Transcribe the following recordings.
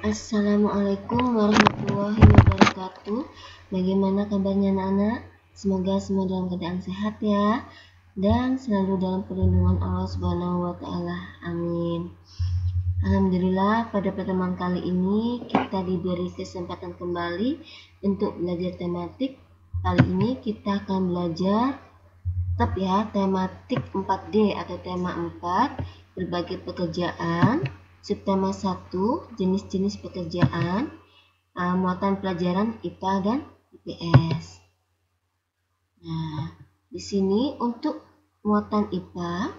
Assalamualaikum warahmatullahi wabarakatuh. Bagaimana kabarnya anak-anak? Semoga semua dalam keadaan sehat ya, dan selalu dalam perlindungan Allah Subhanahu wa Ta'ala. Amin. Alhamdulillah, pada pertemuan kali ini kita diberi kesempatan kembali untuk belajar tematik. Kali ini kita akan belajar tetap ya tematik 4D atau tema 4, berbagai pekerjaan. Subtema 1, jenis-jenis pekerjaan, muatan pelajaran IPA dan IPS. Nah, di sini untuk muatan IPA,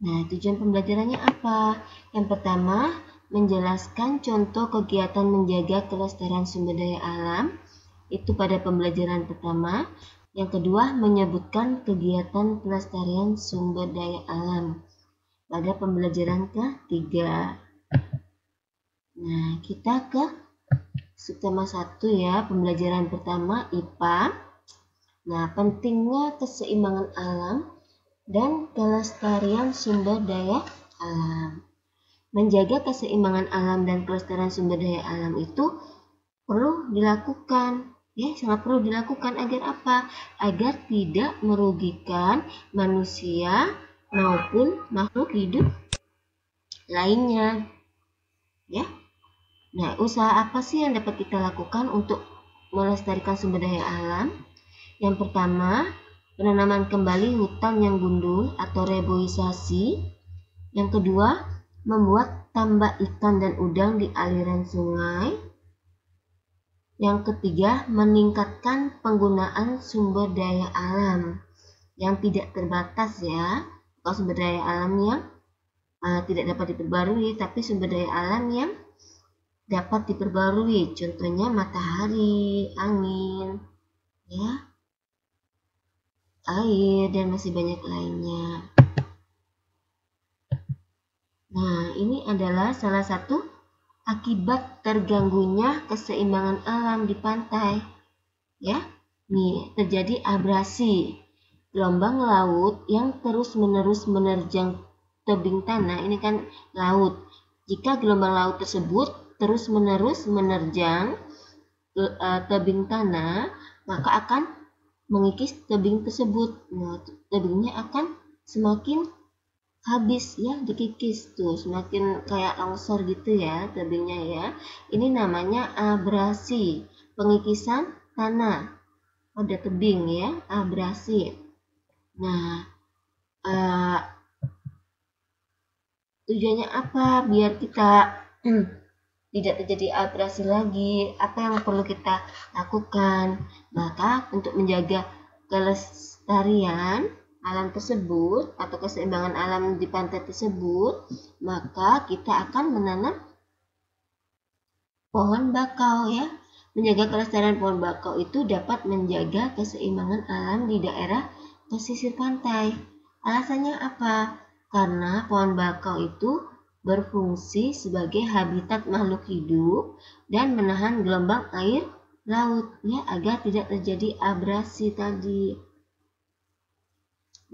nah tujuan pembelajarannya apa? Yang pertama, menjelaskan contoh kegiatan menjaga kelestarian sumber daya alam, itu pada pembelajaran pertama. Yang kedua, menyebutkan kegiatan pelestarian sumber daya alam pada pembelajaran ketiga. Nah, kita ke subtema 1 ya, pembelajaran pertama IPA. Nah, pentingnya keseimbangan alam dan kelestarian sumber daya alam. Menjaga keseimbangan alam dan kelestarian sumber daya alam itu perlu dilakukan. Ya, sangat perlu dilakukan agar apa? Agar tidak merugikan manusia maupun makhluk hidup lainnya. Ya. Nah, usaha apa sih yang dapat kita lakukan untuk melestarikan sumber daya alam? Yang pertama, penanaman kembali hutan yang gundul atau reboisasi. Yang kedua, membuat tambak ikan dan udang di aliran sungai. Yang ketiga, meningkatkan penggunaan sumber daya alam yang tidak terbatas ya, bukan sumber daya alam yang tidak dapat diperbarui, tapi sumber daya alam yang dapat diperbarui, contohnya matahari, angin, ya, air, dan masih banyak lainnya. Nah, ini adalah salah satu akibat terganggunya keseimbangan alam di pantai. Ya, nih terjadi abrasi, gelombang laut yang terus-menerus menerjang tebing tanah. Ini kan laut. Jika gelombang laut tersebut terus-menerus menerjang tebing tanah, maka akan mengikis tebing tersebut. Nah, tebingnya akan semakin habis ya, dikikis tuh, semakin kayak longsor gitu ya tebingnya ya. Ini namanya abrasi, pengikisan tanah pada tebing ya, abrasi. Nah, tujuannya apa? Biar kita tidak terjadi abrasi lagi. Apa yang perlu kita lakukan? Maka untuk menjaga kelestarian alam tersebut atau keseimbangan alam di pantai tersebut, maka kita akan menanam pohon bakau ya. Menjaga kelestarian pohon bakau itu dapat menjaga keseimbangan alam di daerah pesisir pantai. Alasannya apa? Karena pohon bakau itu berfungsi sebagai habitat makhluk hidup dan menahan gelombang air laut ya, agar tidak terjadi abrasi tadi.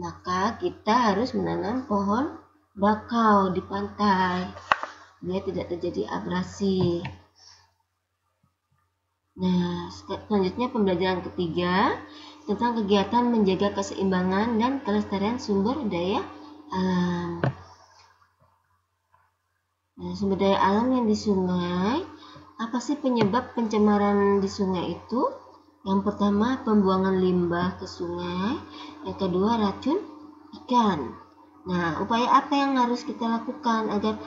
Maka kita harus menanam pohon bakau di pantai biar tidak terjadi abrasi. Nah, selanjutnya pembelajaran ketiga tentang kegiatan menjaga keseimbangan dan kelestarian sumber daya alam. Nah, sumber daya alam yang di sungai, apa sih penyebab pencemaran di sungai itu? Yang pertama, pembuangan limbah ke sungai. Yang kedua, racun ikan. Nah, upaya apa yang harus kita lakukan agar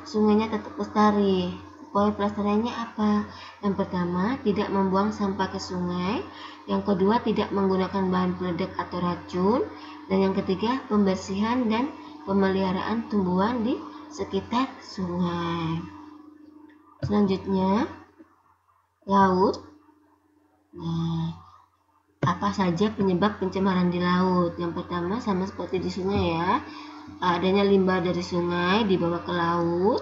sungainya tetap lestari? Upaya pelestariannya apa? Yang pertama, tidak membuang sampah ke sungai. Yang kedua, tidak menggunakan bahan peledak atau racun. Dan yang ketiga, pembersihan dan pemeliharaan tumbuhan di sekitar sungai. Selanjutnya, laut. Nah, apa saja penyebab pencemaran di laut? Yang pertama, sama seperti di sungai ya, adanya limbah dari sungai dibawa ke laut.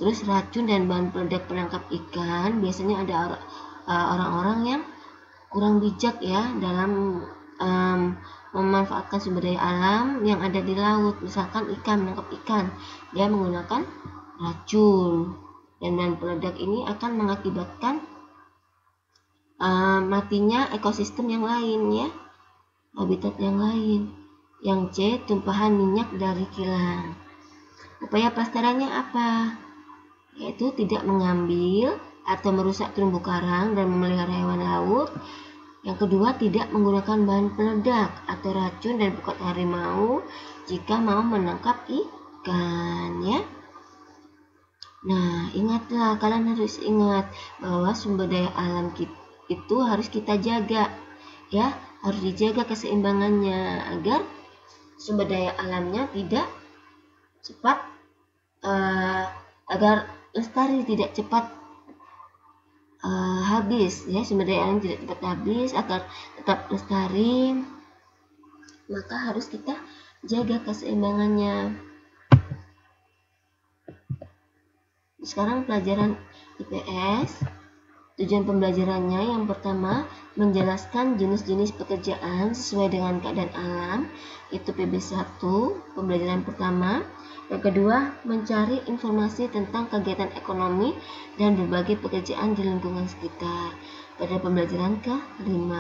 Terus racun dan bahan peledak penangkap ikan. Biasanya ada orang-orang yang kurang bijak ya dalam memanfaatkan sumber daya alam yang ada di laut. Misalkan ikan, menangkap ikan, dia menggunakan racun, dan bahan peledak ini akan mengakibatkan matinya ekosistem yang lain ya, habitat yang lain. Yang C, tumpahan minyak dari kilang. Upaya pelestariannya apa? Yaitu tidak mengambil atau merusak terumbu karang dan memelihara hewan laut. Yang kedua, tidak menggunakan bahan peledak atau racun dan pukat harimau jika mau menangkap ikan ya. Nah, ingatlah, kalian harus ingat bahwa sumber daya alam itu harus kita jaga ya, harus dijaga keseimbangannya agar sumber daya alamnya tidak cepat agar lestari, tidak cepat habis ya, sumber daya alam tidak cepat habis, agar tetap lestari maka harus kita jaga keseimbangannya. Sekarang pelajaran IPS. Tujuan pembelajarannya yang pertama, menjelaskan jenis-jenis pekerjaan sesuai dengan keadaan alam, itu PB1, pembelajaran pertama. Yang kedua, mencari informasi tentang kegiatan ekonomi dan berbagai pekerjaan di lingkungan sekitar. Pada pembelajaran ke-5.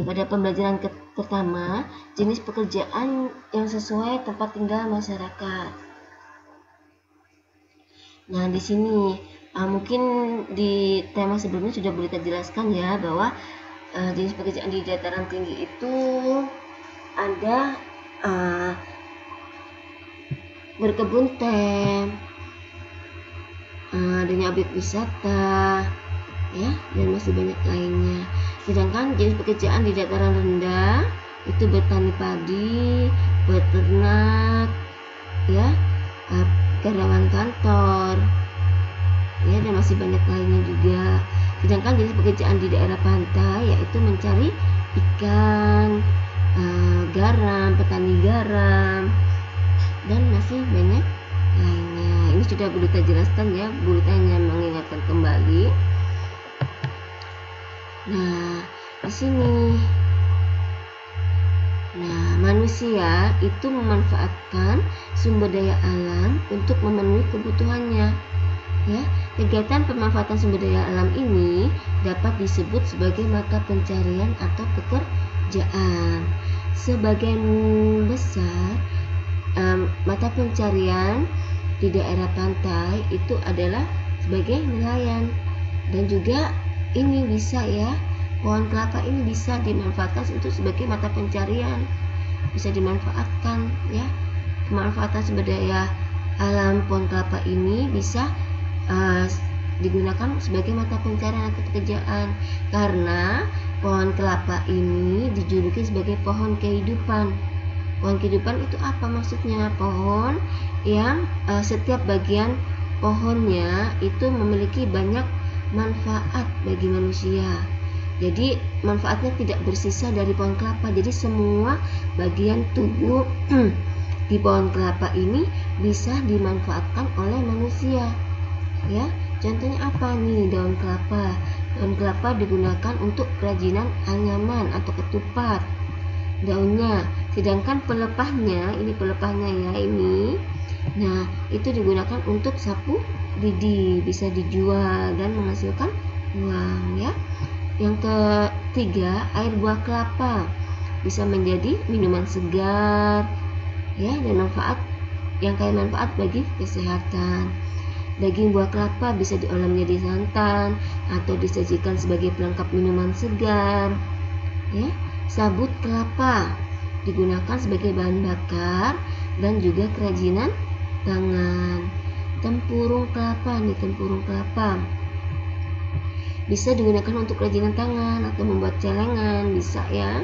Pada pembelajaran pertama, jenis pekerjaan yang sesuai tempat tinggal masyarakat. Nah, di sini mungkin di tema sebelumnya sudah boleh kita jelaskan ya, bahwa jenis pekerjaan di dataran tinggi itu ada berkebun teh, adanya objek wisata ya, dan masih banyak lainnya. Sedangkan jenis pekerjaan di dataran rendah itu bertani padi, beternak ya, karyawan kantor ya, dan masih banyak lainnya juga. Sedangkan jenis pekerjaan di daerah pantai yaitu mencari ikan, garam, petani garam, dan masih banyak lainnya. Ini sudah Bu Lita jelaskan ya, Bu Lita hanya mengingatkan kembali. Nah, di sini manusia itu memanfaatkan sumber daya alam untuk memenuhi kebutuhannya. Ya, kegiatan pemanfaatan sumber daya alam ini dapat disebut sebagai mata pencarian atau pekerjaan. Sebagian besar mata pencarian di daerah pantai itu adalah sebagai nelayan, dan juga ini bisa ya, pohon kelapa ini bisa dimanfaatkan untuk sebagai mata pencarian, bisa dimanfaatkan ya. Pemanfaatan sumber daya alam pohon kelapa ini bisa digunakan sebagai mata pencarian atau pekerjaan, karena pohon kelapa ini dijuluki sebagai pohon kehidupan. Pohon kehidupan itu apa maksudnya? Pohon yang setiap bagian pohonnya itu memiliki banyak manfaat bagi manusia. Jadi manfaatnya tidak bersisa dari pohon kelapa. Jadi semua bagian tubuh di pohon kelapa ini bisa dimanfaatkan oleh manusia. Ya, contohnya apa nih? Daun kelapa. Daun kelapa digunakan untuk kerajinan anyaman atau ketupat. Daunnya, sedangkan pelepahnya, ini pelepahnya ya ini. Nah, itu digunakan untuk sapu lidi, bisa dijual dan menghasilkan uang ya. Yang ketiga, air buah kelapa bisa menjadi minuman segar ya, dan yang kaya manfaat bagi kesehatan. Daging buah kelapa bisa diolah menjadi santan atau disajikan sebagai pelengkap minuman segar ya. Sabut kelapa digunakan sebagai bahan bakar dan juga kerajinan tangan. Tempurung kelapa nih, tempurung kelapa bisa digunakan untuk kerajinan tangan atau membuat celengan, bisa ya.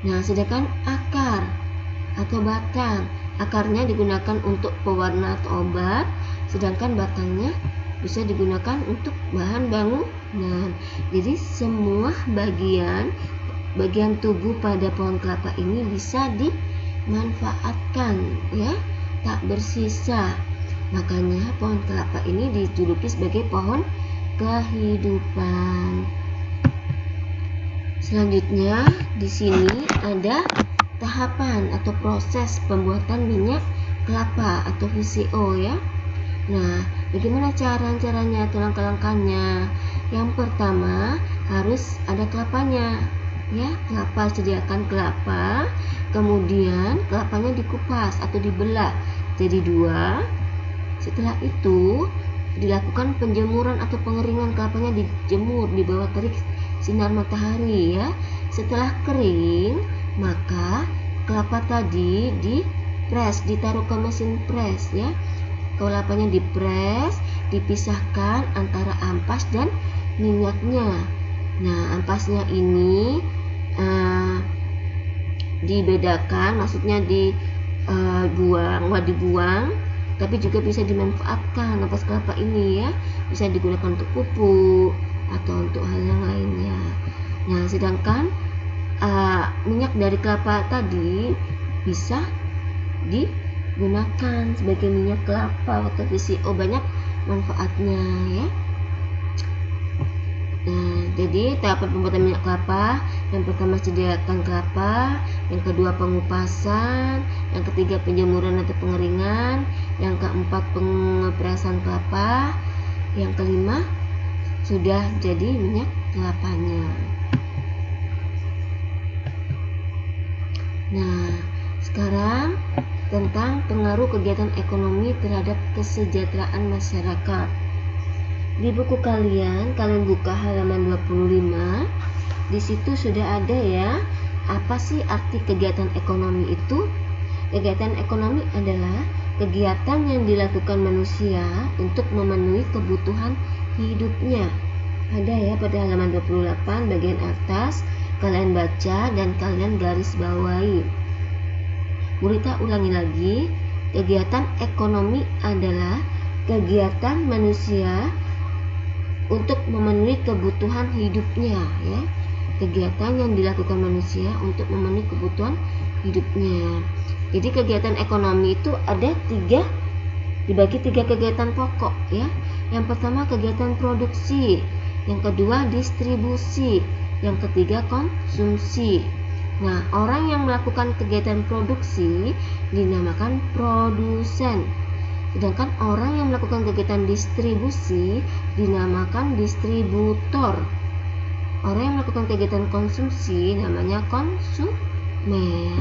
Nah, sedangkan akar atau batang, akarnya digunakan untuk pewarna atau obat, sedangkan batangnya bisa digunakan untuk bahan bangunan. Jadi semua bagian tubuh pada pohon kelapa ini bisa dimanfaatkan ya, tak bersisa. Makanya pohon kelapa ini dijuluki sebagai pohon kehidupan. Selanjutnya di sini ada tahapan atau proses pembuatan minyak kelapa atau VCO ya. Nah, bagaimana caranya atau langkah-langkahnya? Yang pertama harus ada kelapanya ya, kelapa, sediakan kelapa, kemudian kelapanya dikupas atau dibelah jadi 2. Setelah itu dilakukan penjemuran atau pengeringan, kelapanya dijemur di bawah terik sinar matahari ya. Setelah kering, maka kelapa tadi dipres, ditaruh ke mesin pres ya. Kelapanya dipres, dipisahkan antara ampas dan minyaknya. Nah, ampasnya ini dibedakan, maksudnya dibuang, tapi juga bisa dimanfaatkan ampas kelapa ini ya, bisa digunakan untuk pupuk atau untuk hal yang lainnya. Nah, sedangkan minyak dari kelapa tadi bisa digunakan sebagai minyak kelapa atau VCO, banyak manfaatnya ya. Nah, jadi tahapan pembuatan minyak kelapa, yang pertama sediakan kelapa, yang kedua pengupasan, yang ketiga penjemuran atau pengeringan, yang keempat pengeprasan kelapa, yang kelima sudah jadi minyak kelapanya. Nah, sekarang tentang pengaruh kegiatan ekonomi terhadap kesejahteraan masyarakat. Di buku kalian buka halaman 25. Di situ sudah ada ya, apa sih arti kegiatan ekonomi itu? Kegiatan ekonomi adalah kegiatan yang dilakukan manusia untuk memenuhi kebutuhan hidupnya. Ada ya pada halaman 28 bagian atas, kalian baca dan kalian garis bawahi. Gurita ulangi lagi, kegiatan ekonomi adalah kegiatan manusia untuk memenuhi kebutuhan hidupnya ya. Kegiatan yang dilakukan manusia untuk memenuhi kebutuhan hidupnya. Jadi kegiatan ekonomi itu ada dibagi 3 kegiatan pokok ya. Yang pertama kegiatan produksi, yang kedua distribusi, yang ketiga konsumsi. Nah, orang yang melakukan kegiatan produksi dinamakan produsen. Sedangkan orang yang melakukan kegiatan distribusi dinamakan distributor. Orang yang melakukan kegiatan konsumsi namanya konsumen.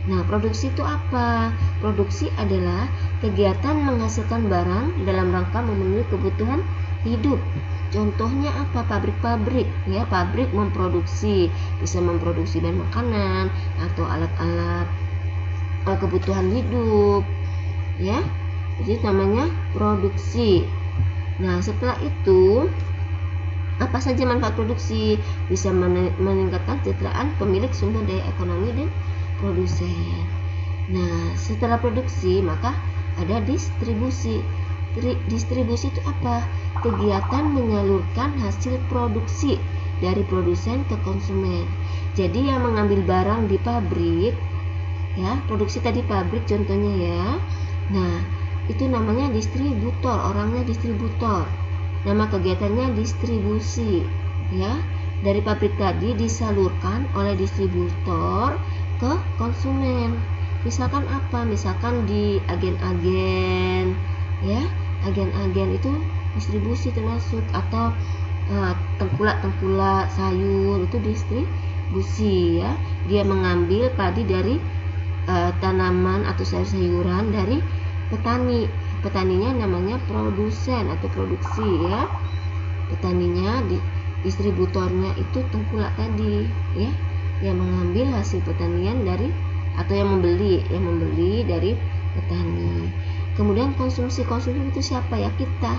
Nah, produksi itu apa? Produksi adalah kegiatan menghasilkan barang dalam rangka memenuhi kebutuhan hidup. Contohnya apa? Pabrik-pabrik ya, pabrik memproduksi, bisa memproduksi bahan makanan atau alat-alat kebutuhan hidup ya. Jadi namanya produksi. Nah, setelah itu apa saja manfaat produksi? Bisa meningkatkan kesejahteraan pemilik sumber daya ekonomi dan produsen. Nah, setelah produksi maka ada distribusi. Distribusi itu apa? Kegiatan menyalurkan hasil produksi dari produsen ke konsumen. Jadi yang mengambil barang di pabrik ya, produksi tadi pabrik contohnya ya. Nah, itu namanya distributor, orangnya distributor. Nama kegiatannya distribusi ya. Dari pabrik tadi disalurkan oleh distributor ke konsumen. Misalkan apa? Misalkan di agen-agen ya. Agen-agen itu distribusi termasuk, atau tengkulak sayur itu distribusi ya. Dia mengambil padi dari tanaman atau sayur-sayuran dari petaninya namanya produsen atau produksi ya. Petaninya, distributornya itu tengkulak tadi ya, yang mengambil hasil pertanian dari, atau yang membeli dari petani. Kemudian konsumsi itu siapa ya? Kita,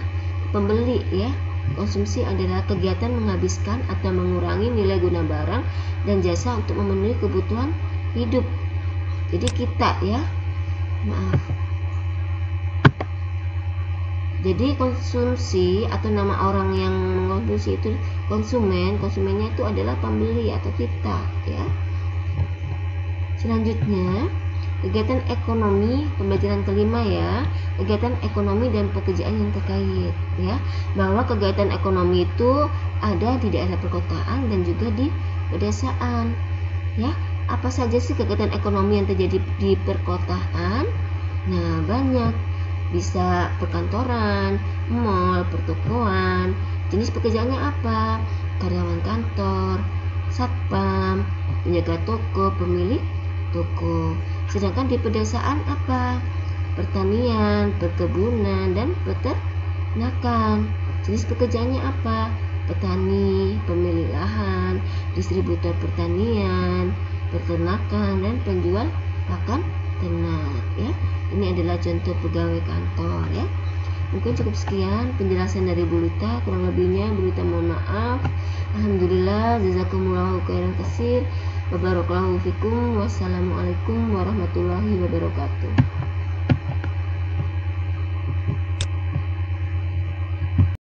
pembeli ya. Konsumsi adalah kegiatan menghabiskan atau mengurangi nilai guna barang dan jasa untuk memenuhi kebutuhan hidup. Jadi kita ya, jadi konsumsi atau nama orang yang mengkonsumsi itu konsumen. Konsumennya itu adalah pembeli atau kita ya. Selanjutnya kegiatan ekonomi, pembelajaran kelima ya, kegiatan ekonomi dan pekerjaan yang terkait ya. Bahwa kegiatan ekonomi itu ada di daerah perkotaan dan juga di pedesaan ya. Apa saja sih kegiatan ekonomi yang terjadi di perkotaan? Nah, banyak. Bisa perkantoran, mall, pertokoan. Jenis pekerjaannya apa? Karyawan kantor, satpam, penjaga toko, pemilik toko. Sedangkan di pedesaan apa? Pertanian, perkebunan, dan peternakan. Jenis pekerjaannya apa? Petani, pemilik lahan, distributor pertanian, peternakan, dan penjual pakan ternak, ya. Ini adalah contoh pegawai kantor, ya. Mungkin cukup sekian penjelasan dari Bu Lita, kurang lebihnya Bu Lita mohon maaf. Alhamdulillah, jazakumullahu khairan katsir. Barakallahu fikum. Wassalamualaikum warahmatullahi wabarakatuh.